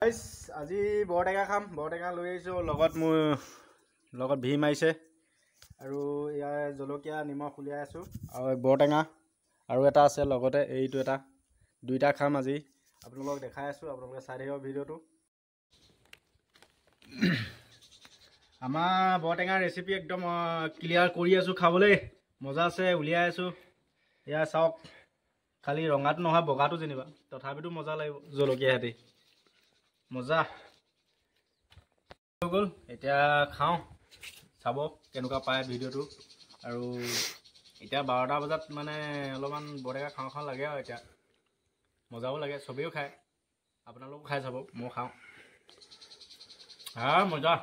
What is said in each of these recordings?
guys আজি বৰটেঙা খাম বৰটেঙা লৈ আহিছো লগত ভি মাৰিছে আৰু ইয়াৰ জলকীয়া নিমখ উলিয়াই আছো আৰু বৰটেঙা আৰু এটা আছে লগতে এইটো এটা দুইটা খাম আজি আপোনালোকক দেখাই আছো আপোনালোকে চাই থাকিব ভিডিওটো আমাৰ বৰটেঙা ৰেচিপি একদম ক্লিয়াৰ কৰি আছো খাবলৈ মজা আছে উলিয়াই আছো ইয়া চাওক খালি ৰঙাটো নহয় বগাটো যেনিবা তথাপিতো মজা লাগিব জলকীয়া হেতি মজা হৈ গ'ল এতিয়া খাওঁ চাব কেনেকুৱা পায় ভিডিওটো আৰু এতিয়া 12টা বজাত মানে অলপমান বৰটেঙা খাওঁ লাগে আৰু এতিয়া মজাও লাগে চবেও খায় আপোনালোকো খাই চাব মই খাওঁ মজা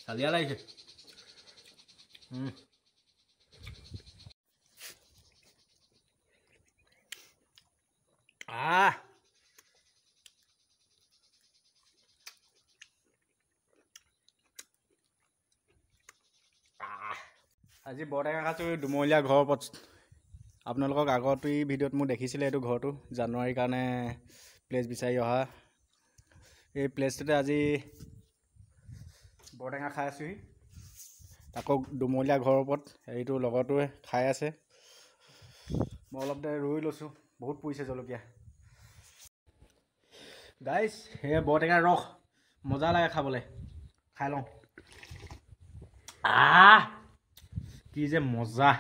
চালিয়া লাগিছে আজি বৰটেঙা খাইছোঁ দুমলীয়া ঘৰৰ ওপৰত আপোনালোকক আগত এই ভিডিঅ'ত মোক দেখিছিলে এইটো ঘৰটো জানুৱাৰীৰ কাৰণে প্লেচ বিচাৰি অহা এই প্লেচটোতে আজি বৰটেঙা খাই আছোঁহি আকৌ দুমলীয়া ঘৰৰ ওপৰত এইটো লগৰটোৱে খাই আছে মই অলপ দেৰি ৰৈ লৈছোঁ বহুত পৰিছে জলকীয়া গাইছ সেই বৰটেঙাৰ ৰস মজা লাগে খাবলৈ খাই লওঁ কি যে মজা